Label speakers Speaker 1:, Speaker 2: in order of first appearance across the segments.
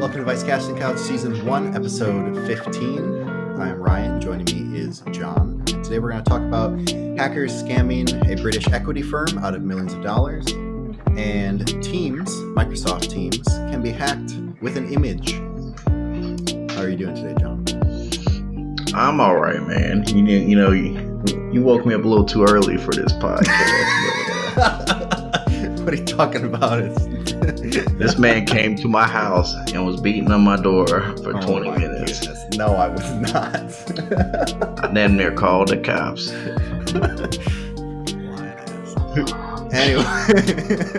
Speaker 1: Welcome to Vice Casting Couch Season 1, Episode 15. I am Ryan. Joining me is John. Today we're going to talk about hackers scamming a British equity firm out of millions of dollars. And Teams, Microsoft Teams, can be hacked with an image. How are you doing today, John?
Speaker 2: I'm all right, man. You woke me up a little too early for this podcast.
Speaker 1: What are you talking about?
Speaker 2: This man came to my house and was beating on my door for 20 minutes.
Speaker 1: Goodness. No, I was not.
Speaker 2: I damn near called the cops.
Speaker 1: Anyway.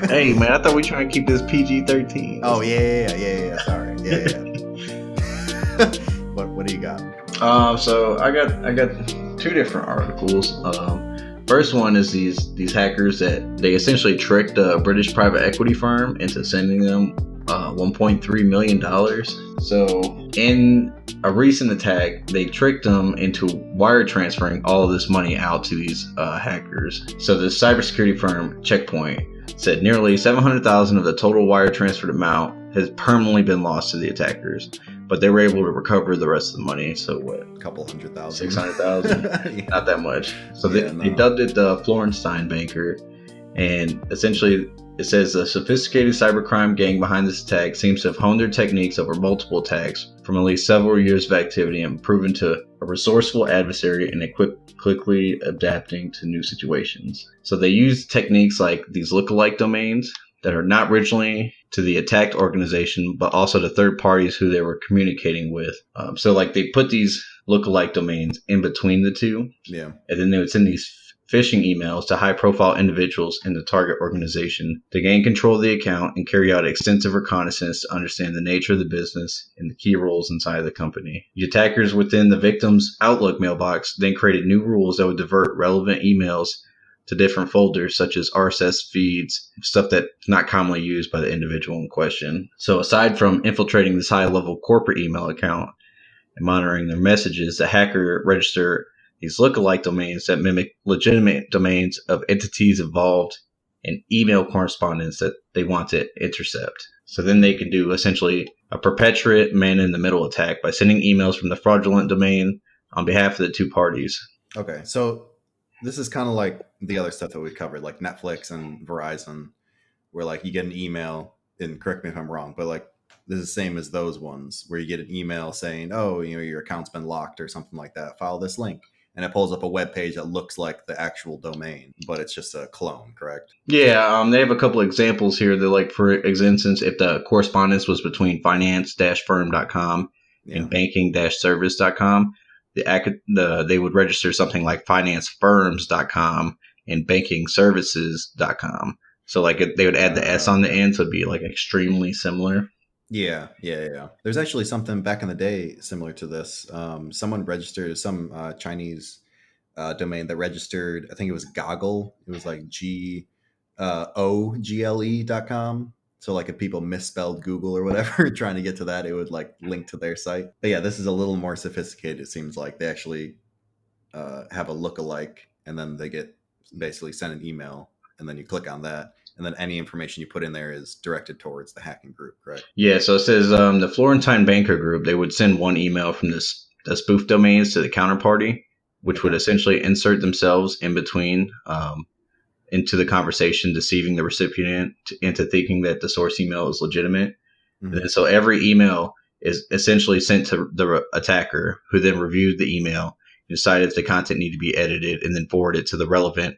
Speaker 2: Hey, man, I thought we were trying to keep this PG-13.
Speaker 1: Oh, yeah. Sorry. Yeah. What do you got?
Speaker 2: So I got two different articles. First one is these hackers that they essentially tricked a British private equity firm into sending them $1.3 million. So in a recent attack, they tricked them into wire transferring all of this money out to these hackers. So the cybersecurity firm Checkpoint said nearly $700,000 of the total wire transferred amount has permanently been lost to the attackers, but they were able to recover the rest of the money. So what?
Speaker 1: A couple $100,000.
Speaker 2: 600,000?
Speaker 1: Yeah.
Speaker 2: Not that much. So they dubbed it the Florenstein Banker, and essentially it says the sophisticated cybercrime gang behind this attack seems to have honed their techniques over multiple attacks from at least several years of activity and proven to a resourceful adversary and quickly adapting to new situations. So they use techniques like these lookalike domains that are not originally to the attacked organization, but also to third parties who they were communicating with. So like they put these lookalike domains in between the two.
Speaker 1: Yeah.
Speaker 2: And then they would send these phishing emails to high-profile individuals in the target organization to gain control of the account and carry out extensive reconnaissance to understand the nature of the business and the key roles inside of the company. The attackers within the victim's Outlook mailbox then created new rules that would divert relevant emails to different folders such as RSS feeds, stuff that's not commonly used by the individual in question. So aside from infiltrating this high-level corporate email account and monitoring their messages, the hacker registered these lookalike domains that mimic legitimate domains of entities involved in email correspondence that they want to intercept. So then they can do essentially a perpetuate man-in-the-middle attack by sending emails from the fraudulent domain on behalf of the two parties.
Speaker 1: Okay, so this is kind of like the other stuff that we covered, like Netflix and Verizon, where like you get an email, and correct me if I'm wrong, but like this is the same as those ones where you get an email saying, oh, your account's been locked or something like that. File this link. And it pulls up a web page that looks like the actual domain, but it's just a clone, correct?
Speaker 2: Yeah, they have a couple examples here. They're like, for instance, if the correspondence was between finance-firm.com and banking-service.com, they would register something like financefirms.com and bankingservices.com. So like they would add the S on the end, so it'd be like extremely similar.
Speaker 1: Yeah. There's actually something back in the day similar to this. Someone registered some Chinese domain that registered, I think it was Goggle. It was like GOGLE.com. So like if people misspelled Google or whatever, trying to get to that, it would like link to their site. But yeah, this is a little more sophisticated. It seems like they actually have a lookalike, and then they get basically sent an email, and then you click on that. And then any information you put in there is directed towards the hacking group, correct?
Speaker 2: Yeah, so it says the Florentine Banker Group, they would send one email from the spoof domains to the counterparty, which would essentially insert themselves in between into the conversation, deceiving the recipient into thinking that the source email is legitimate. Mm-hmm. And so every email is essentially sent to the attacker, who then reviewed the email, decided if the content needed to be edited, and then forwarded it to the relevant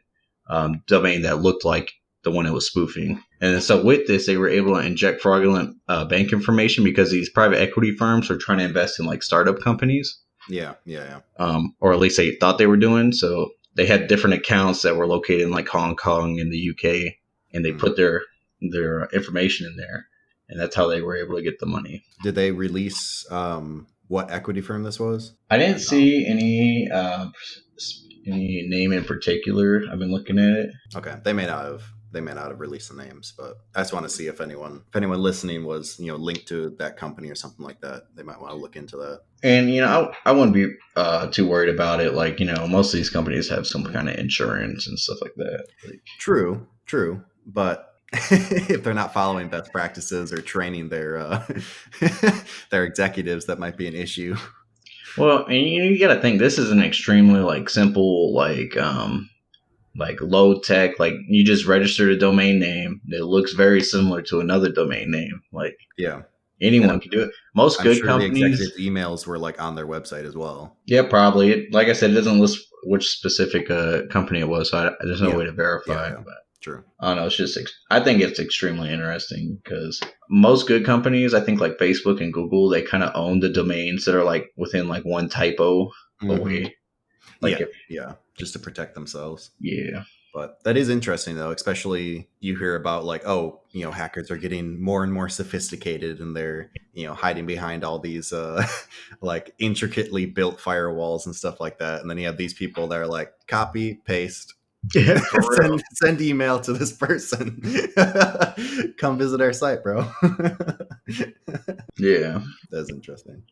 Speaker 2: domain that looked like the one it was spoofing. And so with this, they were able to inject fraudulent bank information because these private equity firms are trying to invest in like startup companies.
Speaker 1: Yeah.
Speaker 2: Or at least they thought they were doing. So they had different accounts that were located in like Hong Kong and the UK, and they put their information in there, and that's how they were able to get the money.
Speaker 1: Did they release what equity firm this was?
Speaker 2: I didn't see any name in particular. I've been looking at it.
Speaker 1: Okay, they may not have released the names, but I just want to see if anyone listening was linked to that company or something like that. They might want to look into that.
Speaker 2: And I wouldn't be too worried about it. Like most of these companies have some kind of insurance and stuff like that.
Speaker 1: True, but if they're not following best practices or training their their executives, that might be an issue.
Speaker 2: Well, and you got to think this is an extremely like simple like low tech. Like you just registered a domain name that looks very similar to another domain name. Like
Speaker 1: Yeah, and
Speaker 2: anyone can do it. Most
Speaker 1: I'm
Speaker 2: good
Speaker 1: sure the
Speaker 2: companies,
Speaker 1: executives' emails were like on their website as well.
Speaker 2: yeah, probably. Like I said, it doesn't list which specific company it was, so there's no
Speaker 1: Yeah,
Speaker 2: way to verify.
Speaker 1: yeah, true.
Speaker 2: I don't know. It's just I think it's extremely interesting because most good companies, I think like Facebook and Google, they kind of own the domains that are like within like one typo
Speaker 1: Hmm.
Speaker 2: away. Like
Speaker 1: Yeah,
Speaker 2: if
Speaker 1: yeah, just to protect themselves.
Speaker 2: yeah,
Speaker 1: But that is interesting, though, especially you hear about like, oh, hackers are getting more and more sophisticated and they're, hiding behind all these like intricately built firewalls and stuff like that. And then you have these people that are like, copy, paste,
Speaker 2: yeah, for real.
Speaker 1: send email to this person. Come visit our site, bro.
Speaker 2: Yeah.
Speaker 1: That's interesting.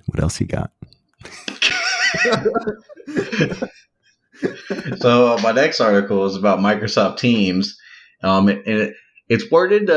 Speaker 1: What else you got?
Speaker 2: So my next article is about Microsoft Teams, it's worded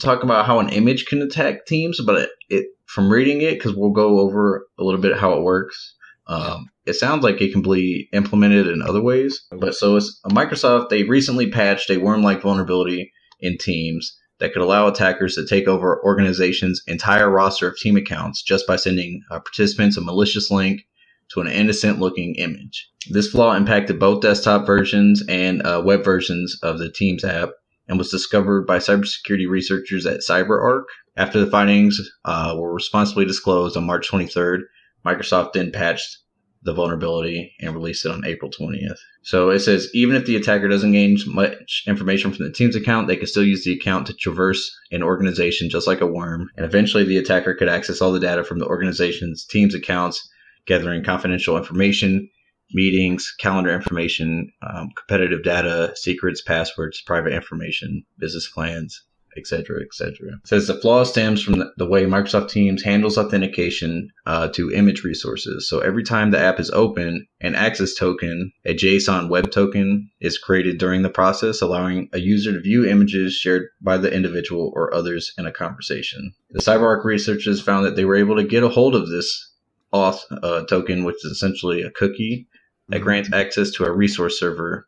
Speaker 2: talking about how an image can attack Teams, but it from reading it, because we'll go over a little bit how it works.
Speaker 1: Yeah.
Speaker 2: It sounds like it can be implemented in other ways, but so it's Microsoft. They recently patched a worm-like vulnerability in Teams that could allow attackers to take over organizations' entire roster of team accounts just by sending participants a malicious link to an innocent looking image. This flaw impacted both desktop versions and web versions of the Teams app and was discovered by cybersecurity researchers at CyberArk. After the findings were responsibly disclosed on March 23rd, Microsoft then patched the vulnerability and released it on April 20th. So it says even if the attacker doesn't gain much information from the Teams account, they can still use the account to traverse an organization just like a worm. And eventually the attacker could access all the data from the organization's Teams accounts, gathering confidential information, meetings, calendar information, competitive data, secrets, passwords, private information, business plans, etc., etc. It says the flaw stems from the way Microsoft Teams handles authentication to image resources. So every time the app is open, an access token, a JSON web token, is created during the process, allowing a user to view images shared by the individual or others in a conversation. The CyberArk researchers found that they were able to get a hold of this auth token, which is essentially a cookie that grants access to a resource server,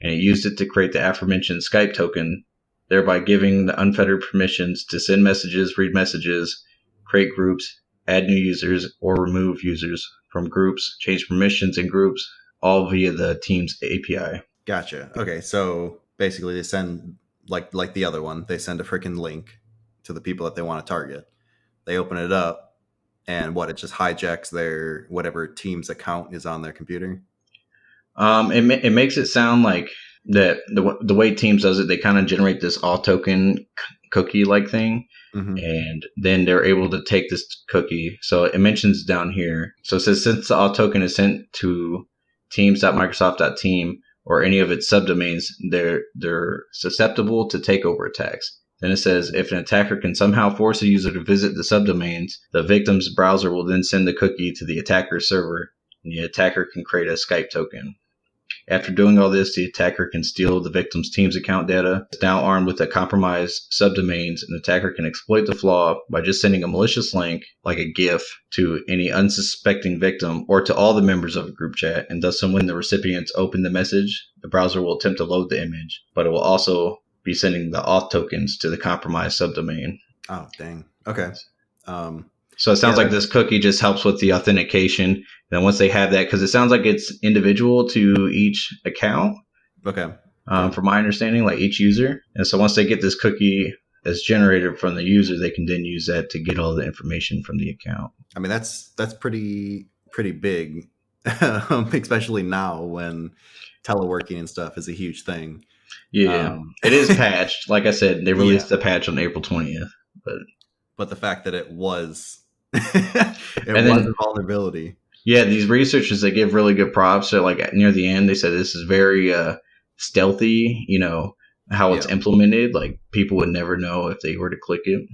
Speaker 2: and it used it to create the aforementioned Skype token, thereby giving the unfettered permissions to send messages, read messages, create groups, add new users, or remove users from groups, change permissions in groups, all via the Teams API.
Speaker 1: Gotcha. Okay, so basically they send like the other one, they send a freaking link to the people that they want to target. They open it up, and it just hijacks their whatever Teams account is on their computer.
Speaker 2: It makes it sound like that the way Teams does it, they kind of generate this all token cookie like thing, and then they're able to take this cookie. So it mentions down here. So it says since the all token is sent to teams.microsoft.team or any of its subdomains, they're susceptible to takeover attacks. Then it says if an attacker can somehow force a user to visit the subdomains, the victim's browser will then send the cookie to the attacker's server, and the attacker can create a Skype token. After doing all this, the attacker can steal the victim's Teams account data. It's now armed with a compromised subdomains, and the attacker can exploit the flaw by just sending a malicious link, like a GIF, to any unsuspecting victim or to all the members of a group chat. And thus, when the recipients open the message, the browser will attempt to load the image, but it will also be sending the auth tokens to the compromised subdomain.
Speaker 1: Oh, dang. Okay.
Speaker 2: So it sounds like this cookie just helps with the authentication. And then once they have that, because it sounds like it's individual to each account.
Speaker 1: Okay.
Speaker 2: From my understanding, like each user. And so once they get this cookie that's generated from the user, they can then use that to get all the information from the account.
Speaker 1: I mean, that's pretty big, especially now when teleworking and stuff is a huge thing.
Speaker 2: Yeah, it is patched. Like I said, they released the patch on April 20th.
Speaker 1: But the fact that it was was a vulnerability.
Speaker 2: Yeah, these researchers, they give really good props. So like near the end, they said this is very stealthy, how it's implemented. Like people would never know if they were to click it.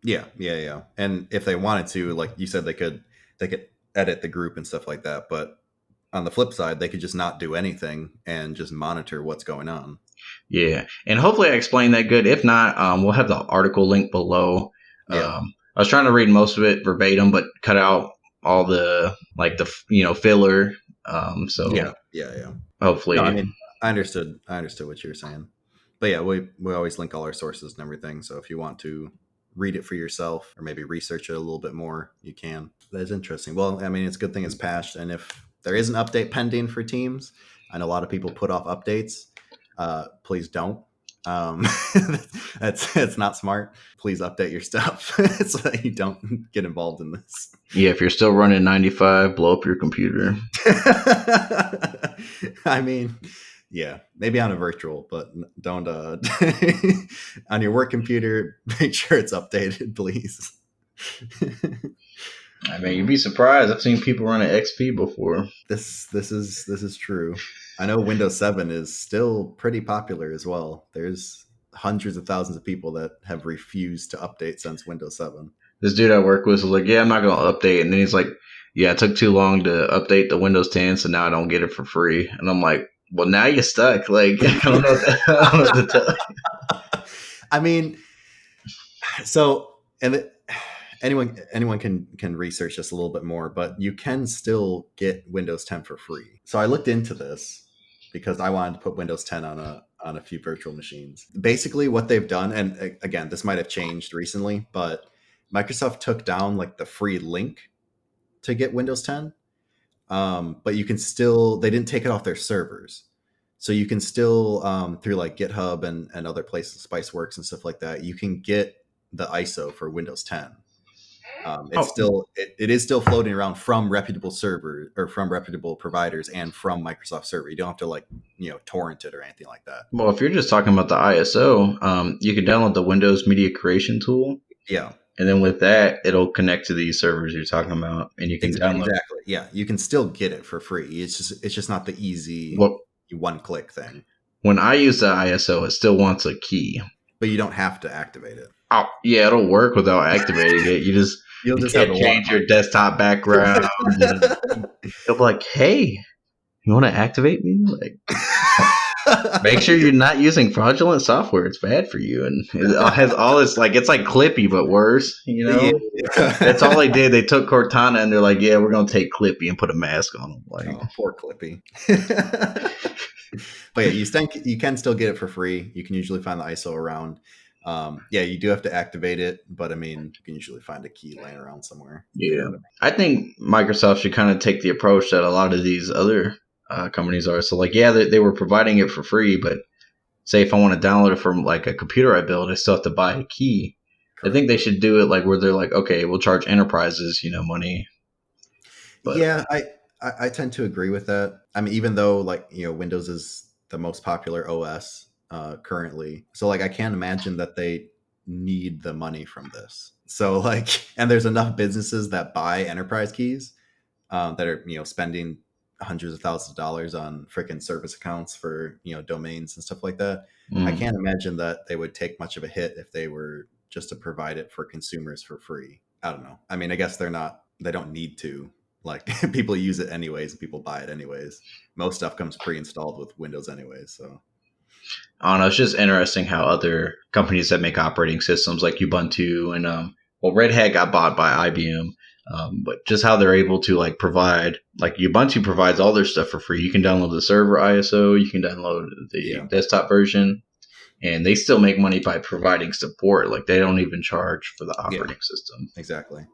Speaker 1: Yeah. And if they wanted to, like you said, they could edit the group and stuff like that. But on the flip side, they could just not do anything and just monitor what's going on.
Speaker 2: Yeah, and hopefully I explained that good. If not, we'll have the article link below.
Speaker 1: Yeah.
Speaker 2: I was trying to read most of it verbatim, but cut out all the filler. So
Speaker 1: Yeah. No, I
Speaker 2: hopefully,
Speaker 1: mean, I understood what you were saying. But yeah, we always link all our sources and everything. So if you want to read it for yourself or maybe research it a little bit more, you can. That's interesting. Well, I mean, it's a good thing it's patched. And if there is an update pending for Teams, I know a lot of people put off updates. Please don't. Um, that's not smart. Please update your stuff so that you don't get involved in this.
Speaker 2: yeah. If you're still running 95, blow up your computer.
Speaker 1: I mean, yeah, maybe on a virtual, but don't on your work computer. Make sure it's updated, please.
Speaker 2: I mean, you'd be surprised. I've seen people running XP before.
Speaker 1: This is true. I know Windows 7 is still pretty popular as well. There's hundreds of thousands of people that have refused to update since Windows 7.
Speaker 2: This dude I work with was like, "Yeah, I'm not gonna update," and then he's like, "Yeah, it took too long to update the Windows 10, so now I don't get it for free." And I'm like, "Well, now you're stuck." Like, I don't know. I don't know what to tell
Speaker 1: I mean, so anyone can research this a little bit more, but you can still get Windows 10 for free. So I looked into this because I wanted to put Windows 10 on a few virtual machines. Basically, what they've done, and again, this might have changed recently, but Microsoft took down like the free link to get Windows 10, but you can still, they didn't take it off their servers. So you can still, through like GitHub and other places, Spiceworks and stuff like that, you can get the ISO for Windows 10. It's
Speaker 2: Oh,
Speaker 1: still it is still floating around from reputable servers or from reputable providers and from Microsoft server. You don't have to like torrent it or anything like that.
Speaker 2: well, if you're just talking about the ISO, you can download the Windows Media Creation tool,
Speaker 1: Yeah,
Speaker 2: and then with that, it'll connect to these servers you're talking about, and you can download.
Speaker 1: exactly. Yeah, you can still get it for free. It's just not the easy
Speaker 2: Well,
Speaker 1: one click thing.
Speaker 2: when I use the ISO, it still wants a key.
Speaker 1: But you don't have to activate it.
Speaker 2: Oh, yeah, it'll work without activating it.
Speaker 1: You'll
Speaker 2: You
Speaker 1: just have
Speaker 2: can't
Speaker 1: the
Speaker 2: change your
Speaker 1: watermark.
Speaker 2: desktop background. And it'll be like, "Hey, you want to activate me?" Like, make sure you're not using fraudulent software. It's bad for you, and it has all this like it's like Clippy but worse.
Speaker 1: Yeah.
Speaker 2: That's all they did. They took Cortana and they're like, "Yeah, we're gonna take Clippy and put a mask on him." Like,
Speaker 1: Oh, poor Clippy. But yeah, you can still get it for free. You can usually find the ISO around. Yeah, you do have to activate it, but I mean, you can usually find a key laying around somewhere. If you know
Speaker 2: yeah,
Speaker 1: what I mean.
Speaker 2: I think Microsoft should kind of take the approach that a lot of these other companies are. So, like, yeah, they were providing it for free, but say if I want to download it from like a computer I build, I still have to buy a key. I think
Speaker 1: Correct.
Speaker 2: they should do it like where they're like, okay, we'll charge enterprises, money, but
Speaker 1: Yeah, I tend to agree with that. I mean, even though like Windows is the most popular OS currently, so like I can't imagine that they need the money from this. So like, and there's enough businesses that buy enterprise keys that are spending hundreds of thousands of dollars on freaking service accounts for domains and stuff like that. I
Speaker 2: mm.
Speaker 1: can't imagine that they would take much of a hit if they were just to provide it for consumers for free. I don't know. I mean, I guess they don't need to. Like people use it anyways, and people buy it anyways. Most stuff comes pre-installed with Windows anyways. So
Speaker 2: I don't know. It's just interesting how other companies that make operating systems like Ubuntu and Red Hat got bought by IBM. But just how they're able to like provide like Ubuntu provides all their stuff for free. You can download the server ISO, you can download the
Speaker 1: yeah,
Speaker 2: desktop version, and they still make money by providing support. Like they don't even charge for the
Speaker 1: yeah,
Speaker 2: operating system.
Speaker 1: exactly.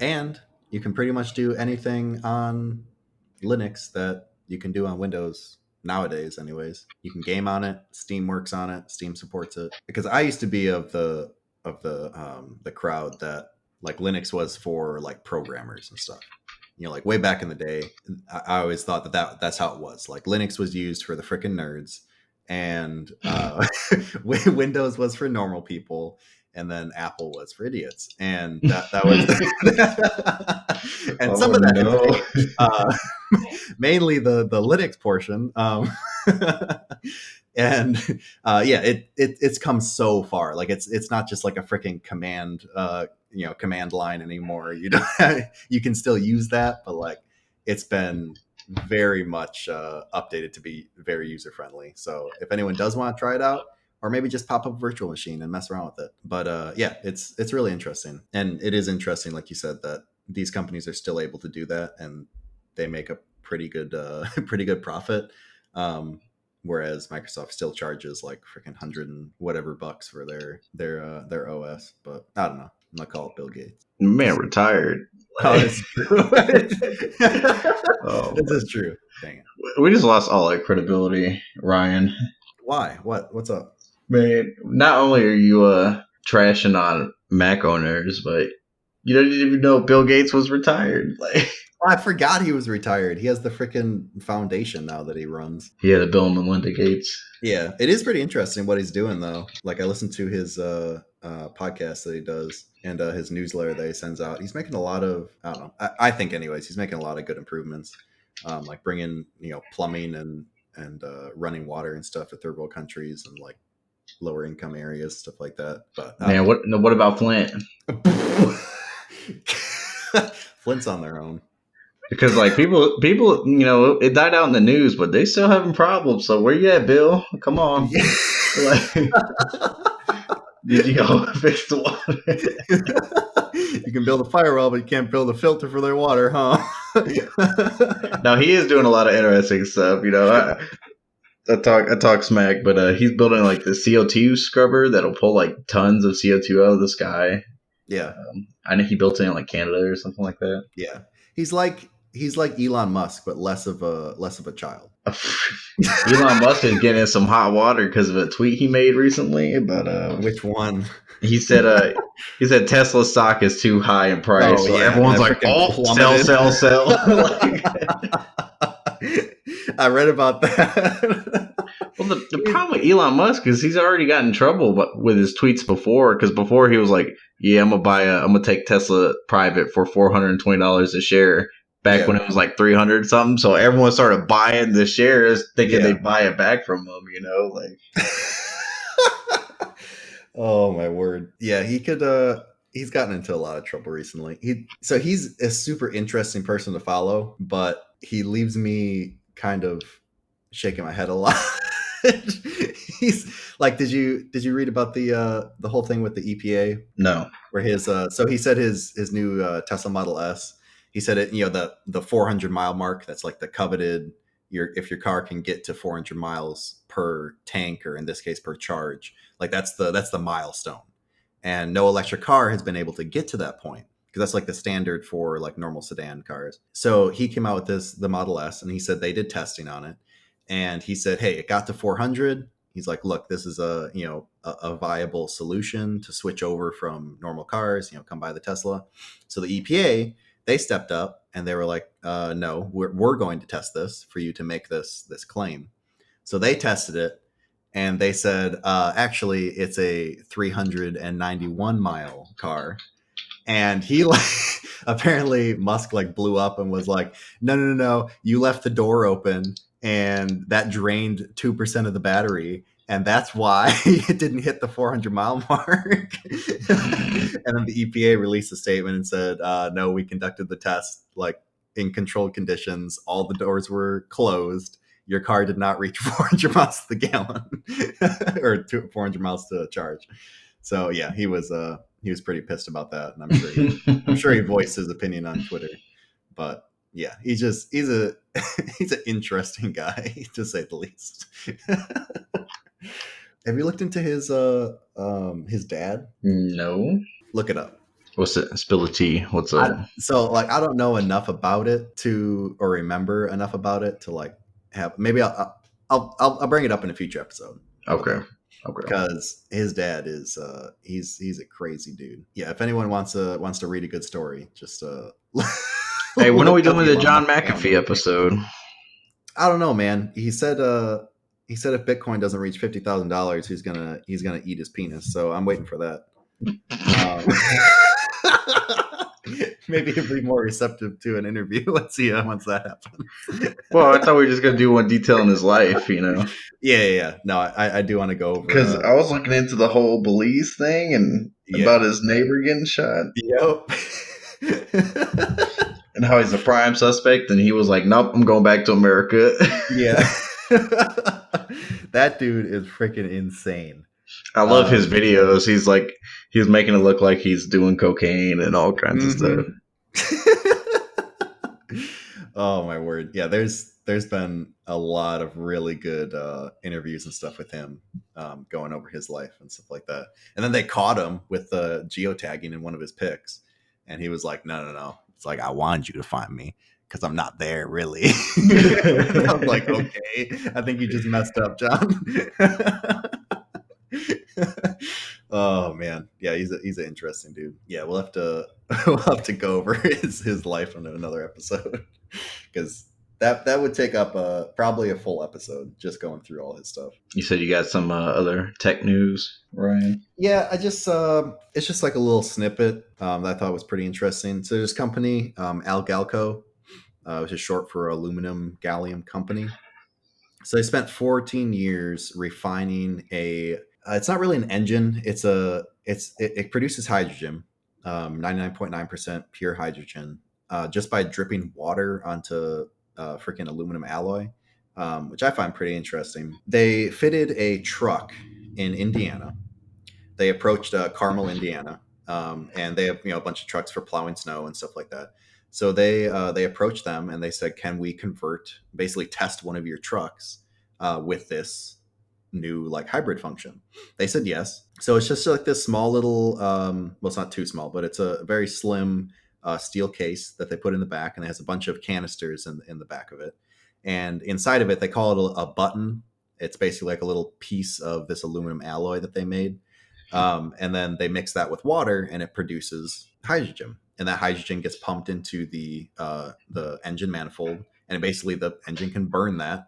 Speaker 1: And you can pretty much do anything on Linux that you can do on Windows nowadays anyways. You can game on it, Steam works on it, Steam supports it. Because I used to be of the crowd that like Linux was for like programmers and stuff. Like way back in the day, I always thought that's how it was. Like Linux was used for the freaking nerds, and Windows was for normal people, and then Apple was for idiots, and that was, and some
Speaker 2: Oh
Speaker 1: of that has
Speaker 2: no!
Speaker 1: changed. Mainly the Linux portion, and yeah, it's come so far. Like it's not just like a freaking command line anymore. You don't you can still use that, but like it's been very much updated to be very user friendly. So if anyone does want to try it out, or maybe just pop up a virtual machine and mess around with it. But yeah, it's really interesting, and it is interesting, like you said, that these companies are still able to do that, and they make a pretty good pretty good profit. Whereas Microsoft still charges like freaking hundred and whatever bucks for their OS. But I don't know. I'm gonna call it Bill Gates.
Speaker 2: Man, retired.
Speaker 1: Oh, it's true.
Speaker 2: Oh,
Speaker 1: This is true. Dang it.
Speaker 2: we just lost all our credibility, Ryan.
Speaker 1: Why? What's up?
Speaker 2: Man, not only are you trashing on Mac owners, but you didn't even know Bill Gates was retired. Like,
Speaker 1: Oh, I forgot he was retired. He has the freaking foundation now that he runs.
Speaker 2: yeah, the Bill and Melinda Gates.
Speaker 1: Yeah, it is pretty interesting what he's doing though. Like I listened to his podcast that he does and his newsletter that he sends out. He's making a lot of I don't know. I think anyways, he's making a lot of good improvements. Like bringing plumbing and running water and stuff to third world countries and like lower income areas, stuff like that. But
Speaker 2: Man, what about Flint?
Speaker 1: Flint's on their own.
Speaker 2: Because like people, it died out in the news, but they still having problems. So where you at, Bill? Come on.
Speaker 1: Yeah.
Speaker 2: Did you go fix the water?
Speaker 1: You can build a firewall, but you can't build a filter for their water, huh?
Speaker 2: Now he is doing a lot of interesting stuff. I talk smack, but he's building like the CO2 scrubber that'll pull like tons of CO2 out of the sky.
Speaker 1: Yeah,
Speaker 2: I know he built it in like Canada or something like that.
Speaker 1: yeah. He's like Elon Musk, but less of a child.
Speaker 2: Elon Musk is getting in some hot water because of a tweet he made recently. But
Speaker 1: which one?
Speaker 2: He said Tesla stock is too high in price.
Speaker 1: Oh,
Speaker 2: so
Speaker 1: yeah,
Speaker 2: everyone's like, sell.
Speaker 1: I read about that.
Speaker 2: Well, the problem with Elon Musk is he's already gotten in trouble with his tweets before. Because before he was like, "Yeah, I'm gonna take Tesla private for $420 a share." Back when it was like 300 something, so everyone started buying the shares, thinking they'd buy it back from him. Like.
Speaker 1: Oh my word! Yeah, he could. He's gotten into a lot of trouble recently. He's a super interesting person to follow, but he leaves me kind of shaking my head a lot. He's like, did you read about the whole thing with the EPA?
Speaker 2: No.
Speaker 1: Where his so he said his new Tesla Model S. He said it, the 400 mile mark. That's like the coveted. If your car can get to 400 miles per tank, or in this case per charge, like that's the milestone. And no electric car has been able to get to that point because that's like the standard for like normal sedan cars. So he came out with the Model S, and he said they did testing on it, and he said, hey, it got to 400. He's like, look, this is a viable solution to switch over from normal cars. Come buy the Tesla. So the EPA, they stepped up and they were like, no, we're going to test this for you to make this claim. So they tested it, and they said, actually, it's a 391 mile car. And he apparently Musk blew up and was like, no, you left the door open and that drained 2% of the battery. And that's why it didn't hit the 400 mile mark. And then the EPA released a statement and said, no, we conducted the test in controlled conditions. All the doors were closed. Your car did not reach 400 miles to the gallon or 400 miles to charge. So yeah, he was pretty pissed about that. And I'm sure he voiced his opinion on Twitter, but yeah, he's an interesting guy to say the least. Have you looked into his dad?
Speaker 2: No.
Speaker 1: Look it up.
Speaker 2: What's it? Spill the tea. What's up?
Speaker 1: I don't know enough about it or remember enough about it to have. Maybe I'll bring it up in a future episode.
Speaker 2: Okay.
Speaker 1: Because his dad is he's a crazy dude. Yeah, if anyone wants to read a good story, just
Speaker 2: hey, when are we doing the John McAfee episode? I
Speaker 1: don't know, man. He said if Bitcoin doesn't reach $50,000, he's gonna eat his penis. So I'm waiting for that. Maybe he'll be more receptive to an interview. Let's see once that happens.
Speaker 2: Well, I thought we were just gonna do one detail in his life,
Speaker 1: Yeah. No, I do want to go over
Speaker 2: because I was looking into the whole Belize thing and about his neighbor getting shot.
Speaker 1: Yep.
Speaker 2: And how he's a prime suspect, and he was like, "Nope, I'm going back to America."
Speaker 1: Yeah. That dude is freaking insane.
Speaker 2: I love his
Speaker 1: Um,
Speaker 2: videos. He's making it look like he's doing cocaine and all kinds of stuff.
Speaker 1: mhm. Oh my word. Yeah, there's been a lot of really good interviews and stuff with him, going over his life and stuff like that. And then they caught him with geotagging in one of his pics, and he was like, "No, no, no. It's like I wanted you to find me because I'm not there really." I was like, "Okay, I think you just messed up, John." Oh man, yeah, he's an interesting dude. Yeah, we'll have to we'll have to go over his life on another episode because that would take up probably a full episode just going through all his stuff.
Speaker 2: You said you got some other tech news, Ryan?
Speaker 1: Yeah, I just it's just like a little snippet that I thought was pretty interesting. So this company, Algalco, which is short for Aluminum Gallium Company. So they spent 14 years refining a. It's not really an engine. It produces hydrogen, 99.9% pure hydrogen, just by dripping water onto freaking aluminum alloy, which I find pretty interesting. They fitted a truck in Indiana. They approached Carmel, Indiana, and they have a bunch of trucks for plowing snow and stuff like that. So they approached them and they said, "Can we convert, basically test one of your trucks with this new like hybrid function?" They said yes. So it's just like this small little, well, it's not too small, but it's a very slim steel case that they put in the back, and it has a bunch of canisters in the back of it. And inside of it, they call it a button. It's basically like a little piece of this aluminum alloy that they made, and then they mix that with water, and it produces hydrogen. And that hydrogen gets pumped into the engine manifold, and basically the engine can burn that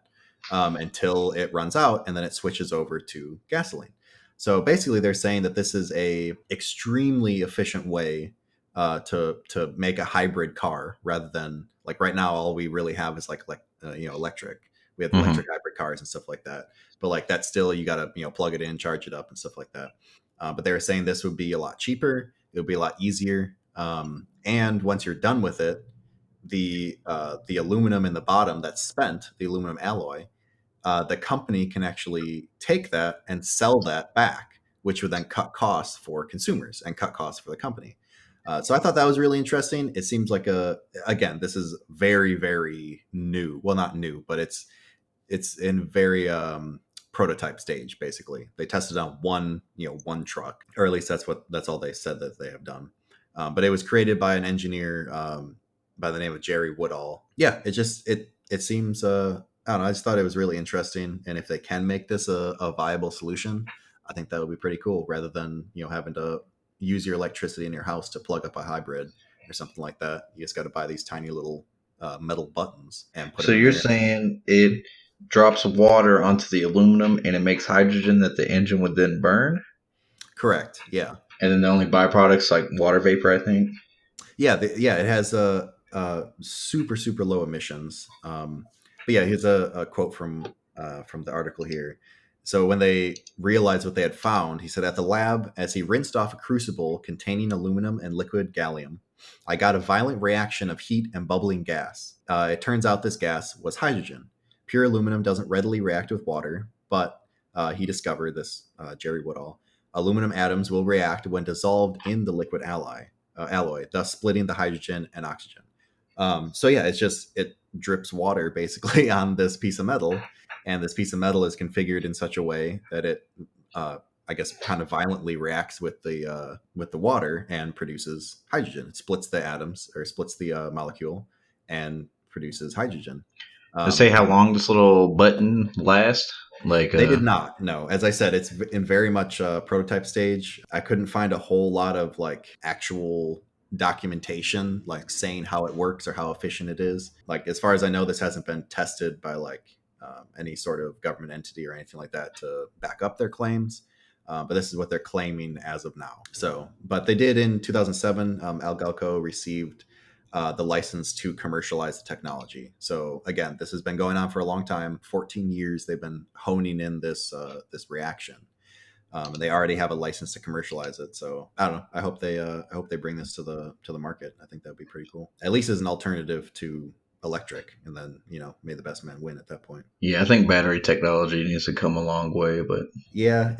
Speaker 1: until it runs out, and then it switches over to gasoline. So basically, they're saying that this is a extremely efficient way to make a hybrid car, rather than like right now, all we really have is electric. We have
Speaker 2: Mm-hmm.
Speaker 1: electric hybrid cars and stuff like that. But like that's still, you got to plug it in, charge it up, and stuff like that. But they were saying this would be a lot cheaper. It would be a lot easier. And once you're done with it, the aluminum in the bottom that's spent, the aluminum alloy, the company can actually take that and sell that back, which would then cut costs for consumers and cut costs for the company. So I thought that was really interesting. It seems like again, this is very, very new. Well, not new, but it's in very prototype stage. Basically, they tested on one truck, or at least that's all they said that they have done. But it was created by an engineer by the name of Jerry Woodall. Yeah, it seems I don't know. I just thought it was really interesting, and if they can make this a viable solution, I think that would be pretty cool. Rather than having to use your electricity in your house to plug up a hybrid or something like that, you just got to buy these tiny little metal buttons and put
Speaker 2: So
Speaker 1: them in
Speaker 2: you're
Speaker 1: there.
Speaker 2: saying it drops water onto the aluminum and it makes hydrogen that the engine would then burn,
Speaker 1: Correct. Yeah.
Speaker 2: and then the only byproducts like water vapor, I think.
Speaker 1: Yeah. It has super super low emissions. But yeah, here's a quote from the article here. So when they realized what they had found, he said, "At the lab, as he rinsed off a crucible containing aluminum and liquid gallium, I got a violent reaction of heat and bubbling gas. It turns out this gas was hydrogen. Pure aluminum doesn't readily react with water, but he discovered this, Jerry Woodall. Aluminum atoms will react when dissolved in the liquid alloy, thus splitting the hydrogen and oxygen." So yeah, it drips water basically on this piece of metal, and this piece of metal is configured in such a way that it, I guess, kind of violently reacts with the water and produces hydrogen. It splits the atoms, or splits the molecule, and produces hydrogen.
Speaker 2: To say how
Speaker 1: And
Speaker 2: long this little button lasts, like
Speaker 1: they did not. No, as I said, it's in very much prototype stage. I couldn't find a whole lot of like actual documentation, like saying how it works or how efficient it is. Like as far as I know, this hasn't been tested by like any sort of government entity or anything like that to back up their claims. But this is what they're claiming as of now. So, but they did in 2007. Al Galco received the license to commercialize the technology. So again, this has been going on for a long time. 14 years they've been honing in this reaction. And they already have a license to commercialize it. So I don't know. I hope they bring this to the market. I think that'd be pretty cool. At least as an alternative to electric, and then may the best man win at that point.
Speaker 2: Yeah, I think battery technology needs to come a long way, but
Speaker 1: yeah,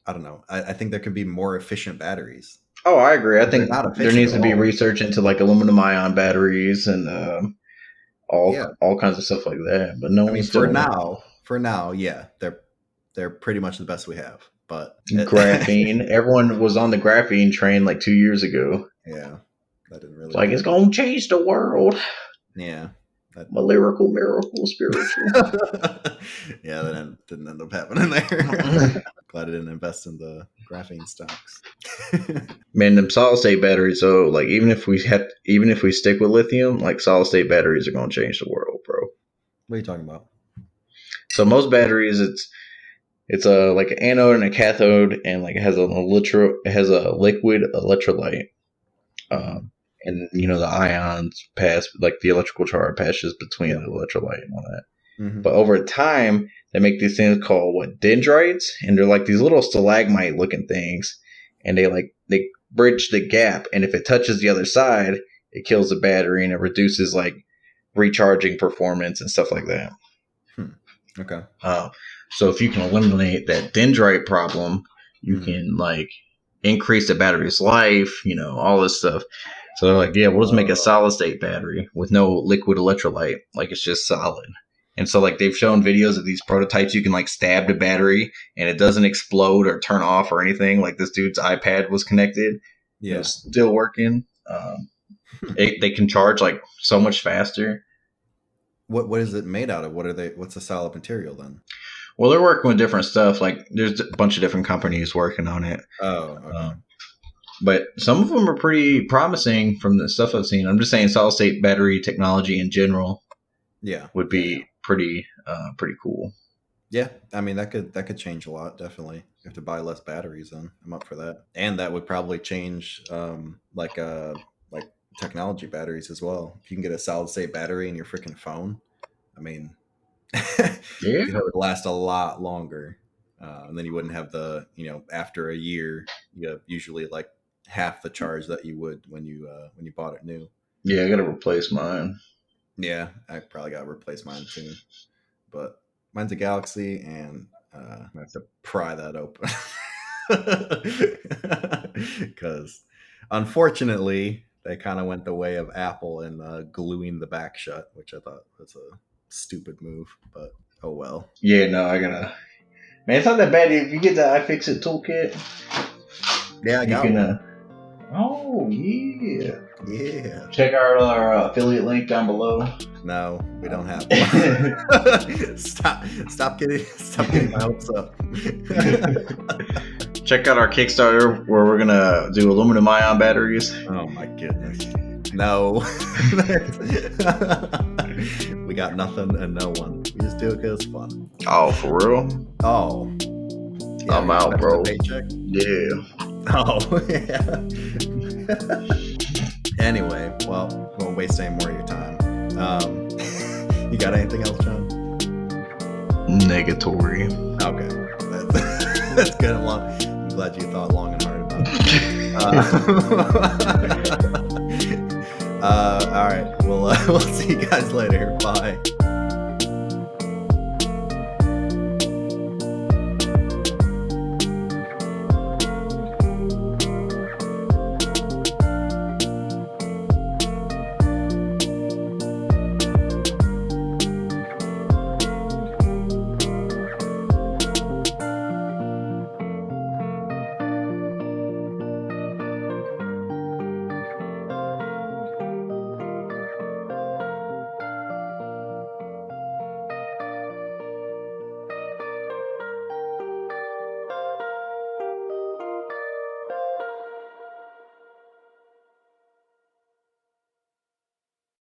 Speaker 1: I don't know. I think there could be more efficient batteries.
Speaker 2: Oh, I agree. I think there needs to be research into like aluminum ion batteries and all kinds of stuff like that. But no one's doing it.
Speaker 1: For now, yeah, they're pretty much the best we have. But
Speaker 2: graphene, everyone was on the graphene train like 2 years ago.
Speaker 1: Yeah, that didn't really.
Speaker 2: It's gonna change the world.
Speaker 1: Yeah.
Speaker 2: My lyrical miracle spiritual.
Speaker 1: Yeah, that didn't end up happening there. Glad I didn't invest in the graphene stocks.
Speaker 2: Man, them solid state batteries, though, like even if we stick with lithium, like solid state batteries are gonna change the world, bro.
Speaker 1: What are you talking about?
Speaker 2: So most batteries, it's a like an anode and a cathode, and like it has a liquid electrolyte. And the ions pass, like the electrical charge passes between the electrolyte and all that. Mm-hmm. But over time, they make these things called dendrites, and they're like these little stalagmite looking things, and they bridge the gap. And if it touches the other side, it kills the battery, and it reduces like recharging performance and stuff like that.
Speaker 1: Okay.
Speaker 2: So if you can eliminate that dendrite problem, you can like increase the battery's life. All this stuff. So they're like, yeah, we'll just make a solid state battery with no liquid electrolyte. Like it's just solid. And so like they've shown videos of these prototypes. You can like stab the battery and it doesn't explode or turn off or anything. Like this dude's iPad was connected. Yeah. It was still working. They can charge like so much faster.
Speaker 1: What is it made out of? What's the solid material then?
Speaker 2: Well, they're working with different stuff. Like there's a bunch of different companies working on it.
Speaker 1: Oh, okay.
Speaker 2: But some of them are pretty promising from the stuff I've seen. I'm just saying solid state battery technology in general would be pretty cool.
Speaker 1: Yeah, I mean that could change a lot, definitely. You have to buy less batteries then. I'm up for that. And that would probably change like technology batteries as well. If you can get a solid state battery in your freaking phone, I mean it would last a lot longer. And then you wouldn't have the, after a year, you have usually like half the charge that you would when you bought it new.
Speaker 2: Yeah, I got to replace mine.
Speaker 1: Yeah, I probably got to replace mine too. But mine's a Galaxy, and I have to pry that open. Because unfortunately, they kind of went the way of Apple in gluing the back shut, which I thought was a stupid move. But oh well.
Speaker 2: Yeah, no, I gotta... Man, it's not that bad. If you get the iFixit toolkit,
Speaker 1: yeah, I got one.
Speaker 2: Oh, yeah.
Speaker 1: Yeah.
Speaker 2: Check out our affiliate link down below.
Speaker 1: No, we don't have one. Stop getting my hopes up.
Speaker 2: Check out our Kickstarter where we're going to do aluminum ion batteries.
Speaker 1: Oh, my goodness. No. We got nothing and no one. We just do it because it's fun.
Speaker 2: Oh, for real?
Speaker 1: Oh.
Speaker 2: Yeah, I'm out, bro.
Speaker 1: Paycheck?
Speaker 2: Yeah.
Speaker 1: Oh, yeah. Anyway, well, we won't waste any more of your time. You got anything else, John?
Speaker 2: Negatory.
Speaker 1: Okay. That's good. I'm glad you thought long and hard about it. All right. We'll see you guys later. Bye.